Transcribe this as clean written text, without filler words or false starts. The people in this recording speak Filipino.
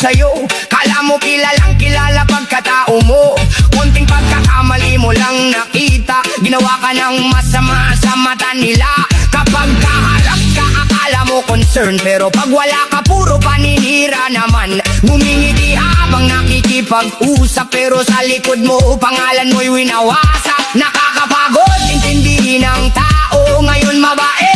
sa'yo. Kala mo kilalang kilala pagkatao mo, konting pagkakamali mo lang nakita, ginawa ka ng masama sa mata nila. Kapag kaharap ka akala mo concern, pero pag wala ka puro paninira naman. Ngumingiti habang nakikipag-usap, pero sa likod mo pangalan mo'y winawasak. Nakakapagod intindihin ng tao, ngayon mabae